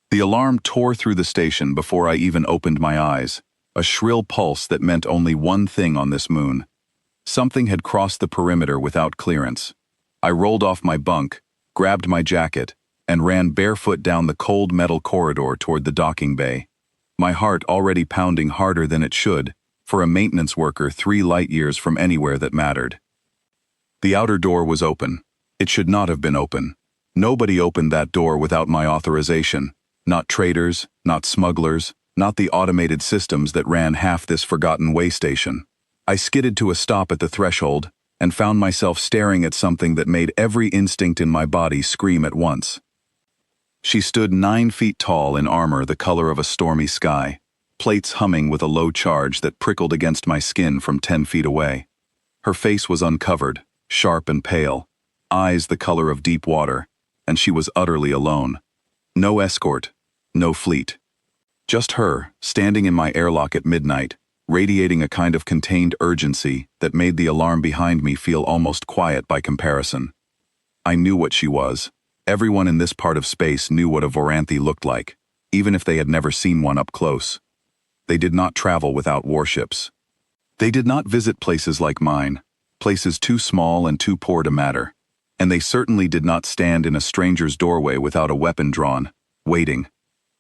The alarm tore through the station before I even opened my eyes, a shrill pulse that meant only one thing on this moon. Something had crossed the perimeter without clearance. I rolled off my bunk, grabbed my jacket, and ran barefoot down the cold metal corridor toward the docking bay. My heart already pounding harder than it should, for a maintenance worker 3 light years from anywhere that mattered. The outer door was open. It should not have been open. Nobody opened that door without my authorization. Not traders, not smugglers, not the automated systems that ran half this forgotten way station. I skidded to a stop at the threshold and found myself staring at something that made every instinct in my body scream at once. She stood 9 feet tall in armor the color of a stormy sky, plates humming with a low charge that prickled against my skin from 10 feet away. Her face was uncovered, sharp and pale, eyes the color of deep water, and she was utterly alone. No escort, no fleet. Just her, standing in my airlock at midnight, radiating a kind of contained urgency that made the alarm behind me feel almost quiet by comparison. I knew what she was. Everyone in this part of space knew what a Voranthi looked like, even if they had never seen one up close. They did not travel without warships. They did not visit places like mine, places too small and too poor to matter. And they certainly did not stand in a stranger's doorway without a weapon drawn, waiting.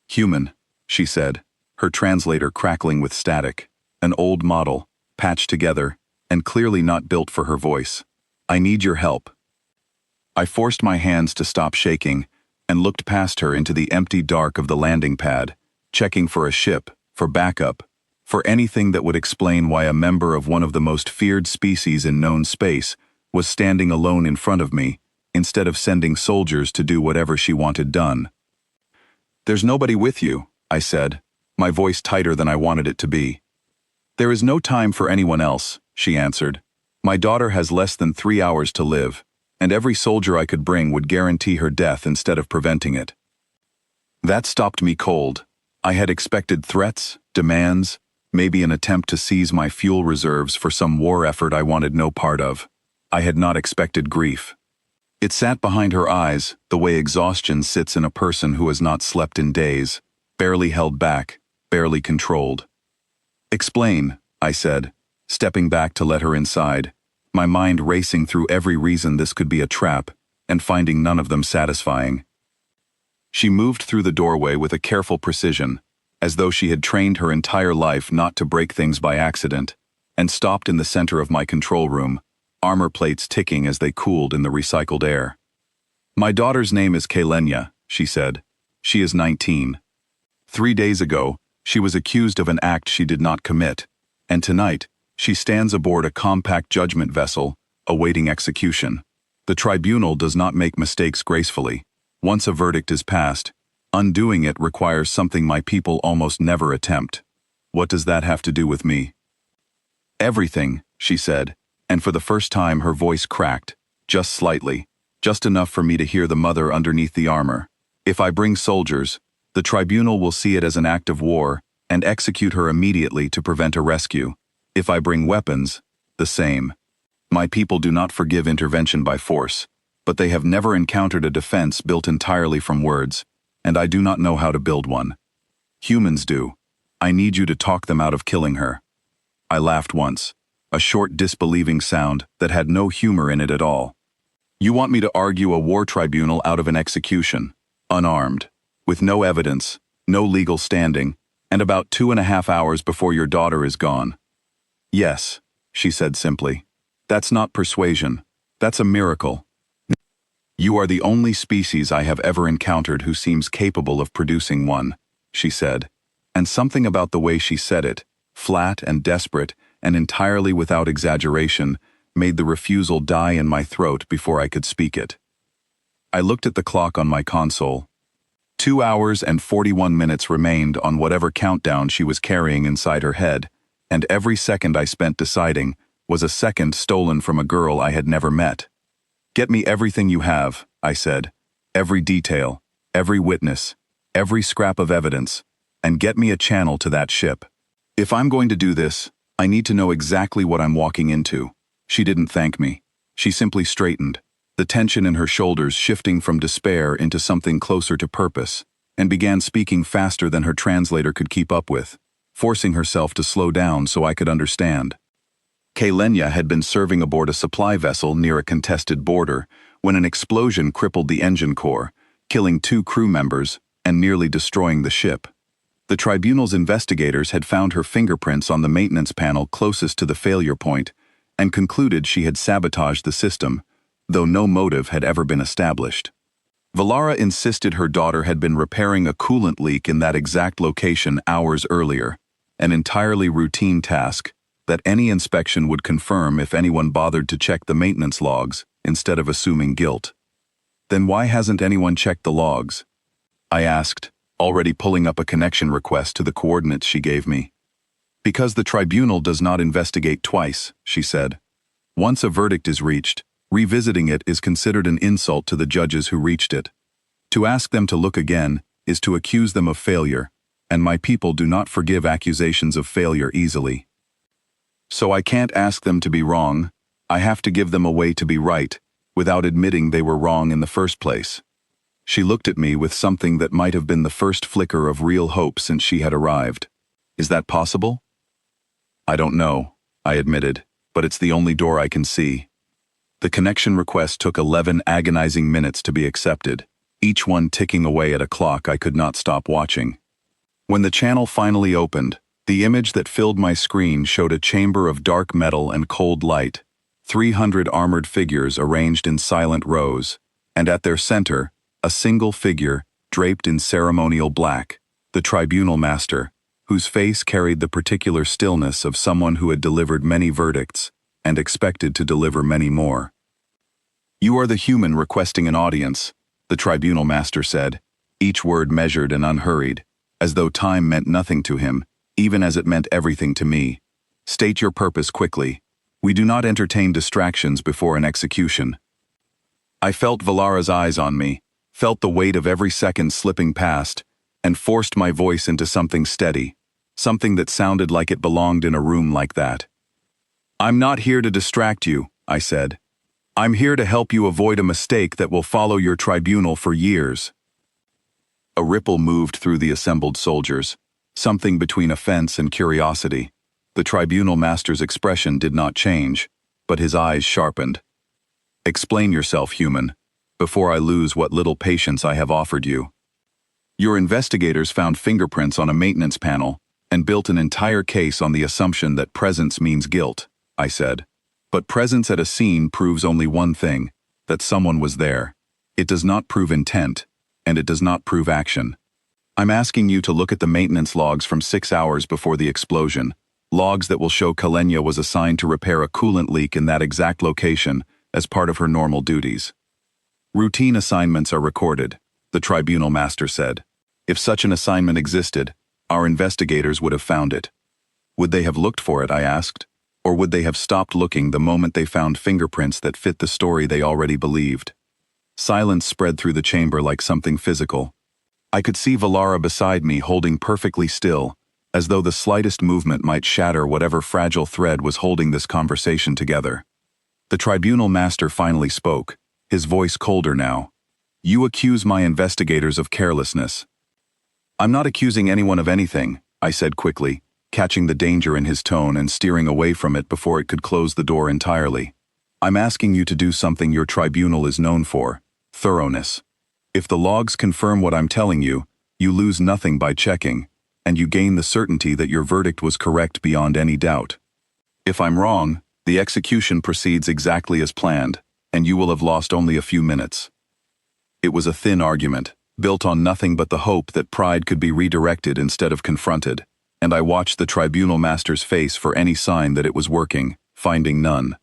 "Human," she said, her translator crackling with static. An old model, patched together, and clearly not built for her voice. "I need your help." I forced my hands to stop shaking and looked past her into the empty dark of the landing pad, checking for a ship, for backup, for anything that would explain why a member of one of the most feared species in known space was standing alone in front of me, instead of sending soldiers to do whatever she wanted done. "There's nobody with you," I said, my voice tighter than I wanted it to be. "There is no time for anyone else," she answered. "My daughter has less than 3 hours to live, and every soldier I could bring would guarantee her death instead of preventing it." That stopped me cold. I had expected threats, demands, maybe an attempt to seize my fuel reserves for some war effort I wanted no part of. I had not expected grief. It sat behind her eyes, the way exhaustion sits in a person who has not slept in days, barely held back, barely controlled. "Explain," I said, stepping back to let her inside, my mind racing through every reason this could be a trap, and finding none of them satisfying. She moved through the doorway with a careful precision, as though she had trained her entire life not to break things by accident, and stopped in the center of my control room, armor plates ticking as they cooled in the recycled air. "My daughter's name is Kaylenia," she said. "She is 19. 3 days ago, she was accused of an act she did not commit, and tonight, she stands aboard a compact judgment vessel, awaiting execution. The tribunal does not make mistakes gracefully. Once a verdict is passed, undoing it requires something my people almost never attempt. What does that have to do with me?" "Everything," she said, and for the first time her voice cracked, just slightly, just enough for me to hear the mother underneath the armor. "If I bring soldiers, the tribunal will see it as an act of war and execute her immediately to prevent a rescue. If I bring weapons, the same. My people do not forgive intervention by force, but they have never encountered a defense built entirely from words, and I do not know how to build one. Humans do. I need you to talk them out of killing her." I laughed once, a short disbelieving sound that had no humor in it at all. "You want me to argue a war tribunal out of an execution, unarmed, with no evidence, no legal standing, and about 2.5 hours before your daughter is gone?" "Yes," she said simply. "That's not persuasion. That's a miracle. You are the only species I have ever encountered who seems capable of producing one," she said, and something about the way she said it, flat and desperate and entirely without exaggeration, made the refusal die in my throat before I could speak it. I looked at the clock on my console. 2 hours and 41 minutes remained on whatever countdown she was carrying inside her head, and every second I spent deciding was a second stolen from a girl I had never met. "Get me everything you have," I said, "every detail, every witness, every scrap of evidence, and get me a channel to that ship. If I'm going to do this, I need to know exactly what I'm walking into." She didn't thank me. She simply straightened, the tension in her shoulders shifting from despair into something closer to purpose. and began speaking faster than her translator could keep up with, forcing herself to slow down so I could understand. Kalenia had been serving aboard a supply vessel near a contested border when an explosion crippled the engine core, killing 2 crew members and nearly destroying the ship. The tribunal's investigators had found her fingerprints on the maintenance panel closest to the failure point and concluded she had sabotaged the system, though no motive had ever been established. Valara insisted her daughter had been repairing a coolant leak in that exact location hours earlier, an entirely routine task that any inspection would confirm if anyone bothered to check the maintenance logs instead of assuming guilt. Then why hasn't anyone checked the logs? I asked, already pulling up a connection request to the coordinates she gave me. Because the tribunal does not investigate twice, she said. Once a verdict is reached, revisiting it is considered an insult to the judges who reached it. To ask them to look again is to accuse them of failure, and my people do not forgive accusations of failure easily. So I can't ask them to be wrong, I have to give them a way to be right, without admitting they were wrong in the first place. She looked at me with something that might have been the first flicker of real hope since she had arrived. Is that possible? I don't know, I admitted, but it's the only door I can see. The connection request took 11 agonizing minutes to be accepted, each one ticking away at a clock I could not stop watching. When the channel finally opened, the image that filled my screen showed a chamber of dark metal and cold light, 300 armored figures arranged in silent rows, and at their center, a single figure, draped in ceremonial black, the tribunal master, whose face carried the particular stillness of someone who had delivered many verdicts and expected to deliver many more. You are the human requesting an audience, the tribunal master said, each word measured and unhurried, as though time meant nothing to him, even as it meant everything to me. State your purpose quickly. We do not entertain distractions before an execution. I felt Valara's eyes on me, felt the weight of every second slipping past, and forced my voice into something steady, something that sounded like it belonged in a room like that. I'm not here to distract you, I said. I'm here to help you avoid a mistake that will follow your tribunal for years. A ripple moved through the assembled soldiers, something between offense and curiosity. The tribunal master's expression did not change, but his eyes sharpened. Explain yourself, human, before I lose what little patience I have offered you. Your investigators found fingerprints on a maintenance panel and built an entire case on the assumption that presence means guilt, I said. But presence at a scene proves only one thing, that someone was there. It does not prove intent, and it does not prove action. I'm asking you to look at the maintenance logs from 6 hours before the explosion, logs that will show Kalenia was assigned to repair a coolant leak in that exact location as part of her normal duties. Routine assignments are recorded, the tribunal master said. If such an assignment existed, our investigators would have found it. Would they have looked for it, I asked, or would they have stopped looking the moment they found fingerprints that fit the story they already believed? Silence spread through the chamber like something physical. I could see Valara beside me holding perfectly still, as though the slightest movement might shatter whatever fragile thread was holding this conversation together. The tribunal master finally spoke, his voice colder now. You accuse my investigators of carelessness. I'm not accusing anyone of anything, I said quickly, catching the danger in his tone and steering away from it before it could close the door entirely. I'm asking you to do something your tribunal is known for, thoroughness. If the logs confirm what I'm telling you, you lose nothing by checking, and you gain the certainty that your verdict was correct beyond any doubt. If I'm wrong, the execution proceeds exactly as planned, and you will have lost only a few minutes. It was a thin argument, built on nothing but the hope that pride could be redirected instead of confronted, and I watched the tribunal master's face for any sign that it was working, finding none.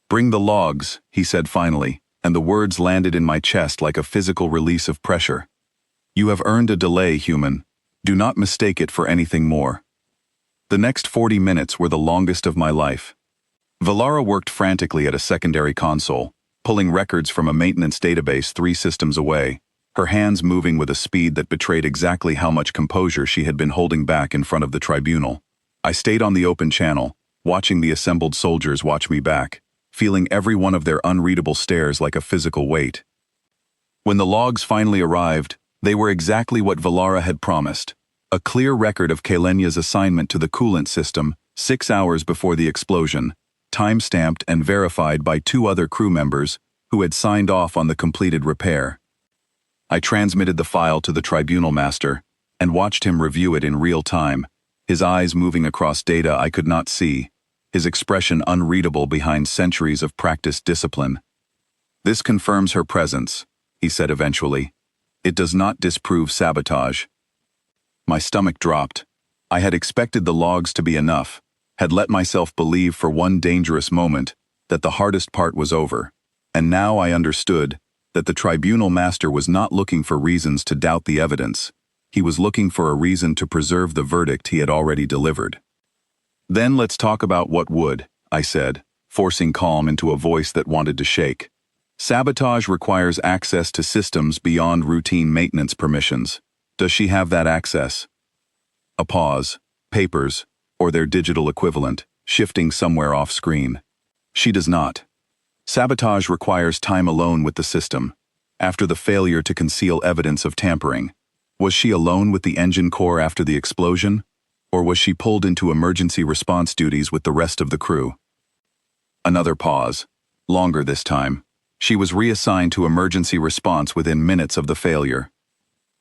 Bring the logs, he said finally, and the words landed in my chest like a physical release of pressure. You have earned a delay, human. Do not mistake it for anything more. The next 40 minutes were the longest of my life. Valara worked frantically at a secondary console, pulling records from a maintenance database 3 systems away, her hands moving with a speed that betrayed exactly how much composure she had been holding back in front of the tribunal. I stayed on the open channel, watching the assembled soldiers watch me back, feeling every one of their unreadable stares like a physical weight. When the logs finally arrived, They were exactly what Valara had promised. A clear record of Kalenya's assignment to the coolant system 6 hours before the explosion, time-stamped and verified by 2 other crew members who had signed off on the completed repair. I transmitted the file to the Tribunal Master and watched him review it in real time, his eyes moving across data I could not see, his expression unreadable behind centuries of practiced discipline. "This confirms her presence," he said eventually. "It does not disprove sabotage." My stomach dropped. I had expected the logs to be enough, had let myself believe for one dangerous moment that the hardest part was over, and now I understood that the Tribunal Master was not looking for reasons to doubt the evidence. He was looking for a reason to preserve the verdict he had already delivered. "Then let's talk about what would," I said, forcing calm into a voice that wanted to shake. "Sabotage requires access to systems beyond routine maintenance permissions. Does she have that access?" A pause, papers, or their digital equivalent, shifting somewhere off-screen. "She does not. Sabotage requires time alone with the system. After the failure to conceal evidence of tampering, was she alone with the engine core after the explosion? Or was she pulled into emergency response duties with the rest of the crew?" Another pause, longer this time. "She was reassigned to emergency response within minutes of the failure."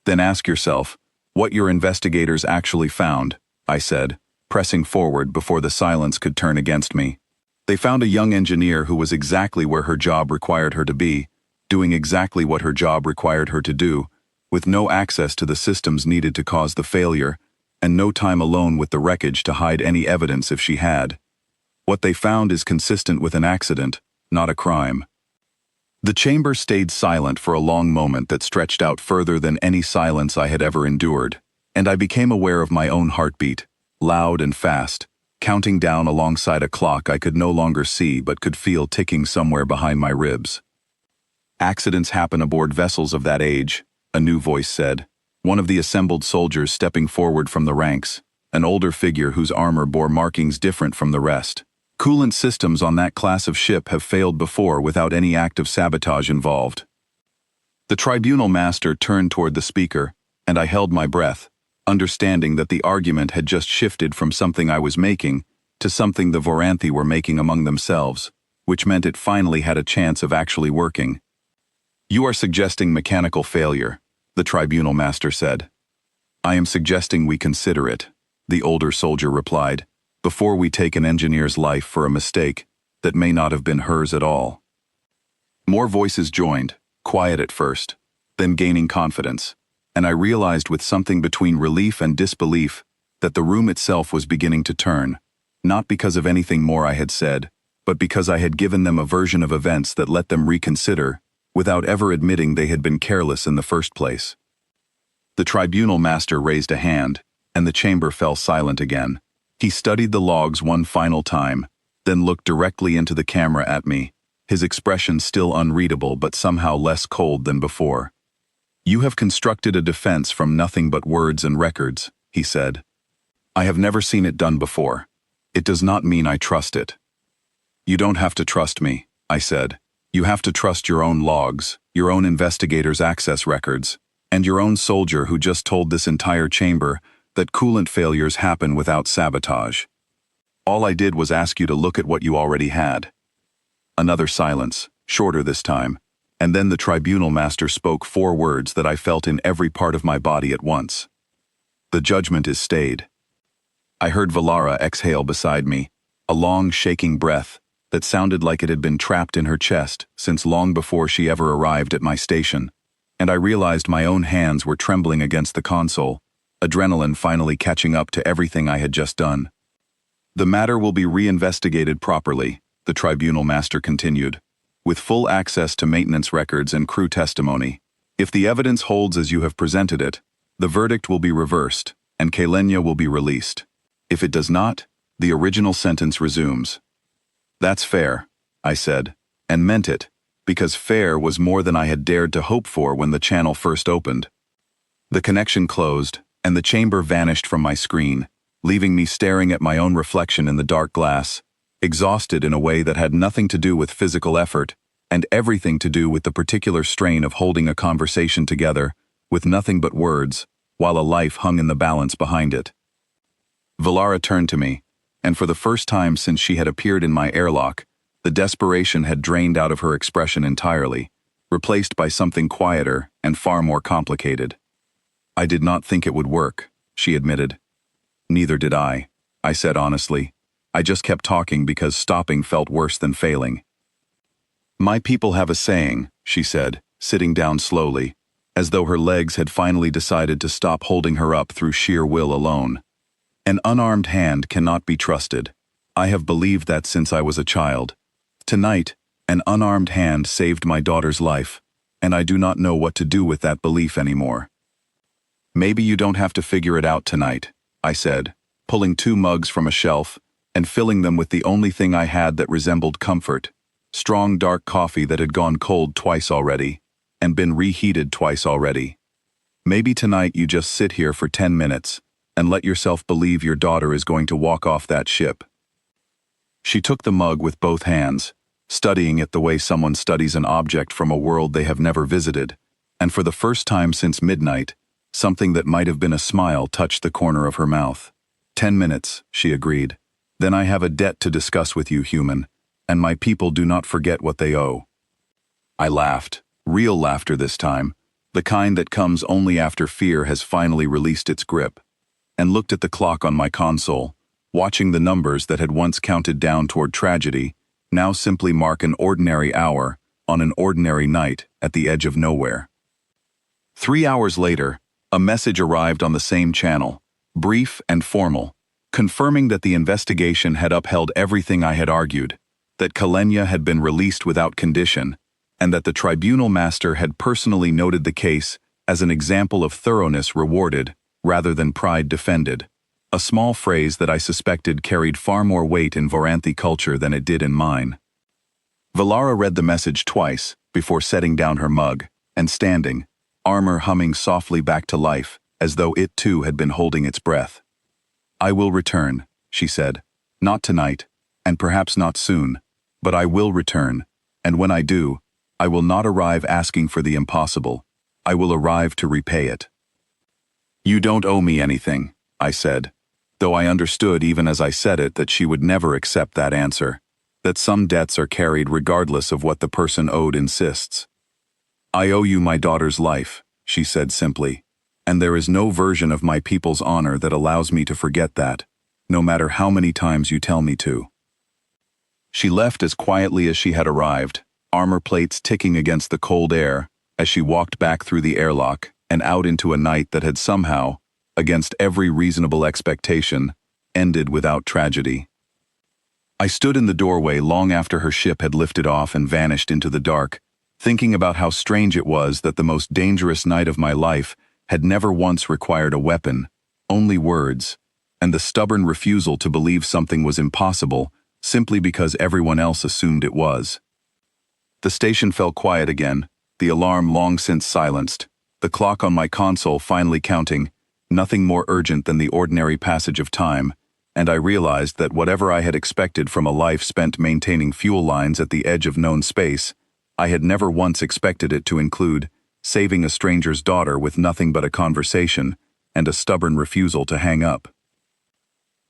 "Then ask yourself what your investigators actually found," I said, pressing forward before the silence could turn against me. "They found a young engineer who was exactly where her job required her to be, doing exactly what her job required her to do, with no access to the systems needed to cause the failure, and no time alone with the wreckage to hide any evidence if she had. What they found is consistent with an accident, not a crime." The chamber stayed silent for a long moment that stretched out further than any silence I had ever endured, and I became aware of my own heartbeat, loud and fast, counting down alongside a clock I could no longer see but could feel ticking somewhere behind my ribs. "Accidents happen aboard vessels of that age," a new voice said, one of the assembled soldiers stepping forward from the ranks, an older figure whose armor bore markings different from the rest. "Coolant systems on that class of ship have failed before without any act of sabotage involved." The Tribunal Master turned toward the speaker, and I held my breath, understanding that the argument had just shifted from something I was making to something the Voranthi were making among themselves, which meant it finally had a chance of actually working. "You are suggesting mechanical failure," the Tribunal Master said. "I am suggesting we consider it," the older soldier replied, "before we take an engineer's life for a mistake that may not have been hers at all." More voices joined, quiet at first, then gaining confidence, and I realized with something between relief and disbelief that the room itself was beginning to turn, not because of anything more I had said, but because I had given them a version of events that let them reconsider, without ever admitting they had been careless in the first place. The Tribunal Master raised a hand, and the chamber fell silent again. He studied the logs one final time, then looked directly into the camera at me, his expression still unreadable but somehow less cold than before. "You have constructed a defense from nothing but words and records," he said. "I have never seen it done before. It does not mean I trust it." "You don't have to trust me," I said. "You have to trust your own logs, your own investigators' access records, and your own soldier who just told this entire chamber that coolant failures happen without sabotage. All I did was ask you to look at what you already had." Another silence, shorter this time, and then the Tribunal Master spoke 4 words that I felt in every part of my body at once. "The judgment is stayed." I heard Valara exhale beside me, a long, shaking breath that sounded like it had been trapped in her chest since long before she ever arrived at my station, and I realized my own hands were trembling against the console, adrenaline finally catching up to everything I had just done. "The matter will be reinvestigated properly," the Tribunal Master continued, "with full access to maintenance records and crew testimony. If the evidence holds as you have presented it, the verdict will be reversed, and Kalenia will be released. If it does not, the original sentence resumes." "That's fair," I said, and meant it, because fair was more than I had dared to hope for when the channel first opened. The connection closed, and the chamber vanished from my screen, leaving me staring at my own reflection in the dark glass, exhausted in a way that had nothing to do with physical effort, and everything to do with the particular strain of holding a conversation together with nothing but words, while a life hung in the balance behind it. Valara turned to me, and for the first time since she had appeared in my airlock, the desperation had drained out of her expression entirely, replaced by something quieter and far more complicated. "I did not think it would work," she admitted. "Neither did I said honestly. "I just kept talking because stopping felt worse than failing." "My people have a saying," she said, sitting down slowly, as though her legs had finally decided to stop holding her up through sheer will alone. "An unarmed hand cannot be trusted. I have believed that since I was a child. Tonight, an unarmed hand saved my daughter's life, and I do not know what to do with that belief anymore." "Maybe you don't have to figure it out tonight," I said, pulling 2 mugs from a shelf and filling them with the only thing I had that resembled comfort, strong dark coffee that had gone cold twice already, and been reheated twice already. "Maybe tonight you just sit here for 10 minutes and let yourself believe your daughter is going to walk off that ship." She took the mug with both hands, studying it the way someone studies an object from a world they have never visited, and for the first time since midnight, something that might have been a smile touched the corner of her mouth. "10 minutes," she agreed. "Then I have a debt to discuss with you, human, and my people do not forget what they owe." I laughed, real laughter this time, the kind that comes only after fear has finally released its grip, and looked at the clock on my console, watching the numbers that had once counted down toward tragedy now simply mark an ordinary hour on an ordinary night at the edge of nowhere. 3 hours later, a message arrived on the same channel, brief and formal, confirming that the investigation had upheld everything I had argued, that Kalenia had been released without condition, and that the tribunal master had personally noted the case as an example of thoroughness rewarded rather than pride defended, a small phrase that I suspected carried far more weight in Voranthi culture than it did in mine. Valara read the message twice before setting down her mug and standing, armor humming softly back to life, as though it too had been holding its breath. "I will return," she said. "Not tonight, and perhaps not soon, but I will return, and when I do, I will not arrive asking for the impossible. I will arrive to repay it." "You don't owe me anything," I said, though I understood even as I said it that she would never accept that answer, that some debts are carried regardless of what the person owed insists. "I owe you my daughter's life," she said simply, "and there is no version of my people's honor that allows me to forget that, no matter how many times you tell me to." She left as quietly as she had arrived, armor plates ticking against the cold air, as she walked back through the airlock and out into a night that had somehow, against every reasonable expectation, ended without tragedy. I stood in the doorway long after her ship had lifted off and vanished into the dark, thinking about how strange it was that the most dangerous night of my life had never once required a weapon, only words, and the stubborn refusal to believe something was impossible simply because everyone else assumed it was. The station fell quiet again, the alarm long since silenced, the clock on my console finally counting, nothing more urgent than the ordinary passage of time, and I realized that whatever I had expected from a life spent maintaining fuel lines at the edge of known space, I had never once expected it to include saving a stranger's daughter with nothing but a conversation and a stubborn refusal to hang up.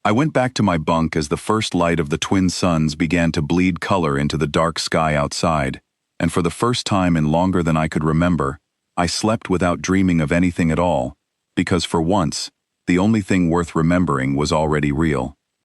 I went back to my bunk as the first light of the twin suns began to bleed color into the dark sky outside, and for the first time in longer than I could remember, I slept without dreaming of anything at all, because for once, the only thing worth remembering was already real.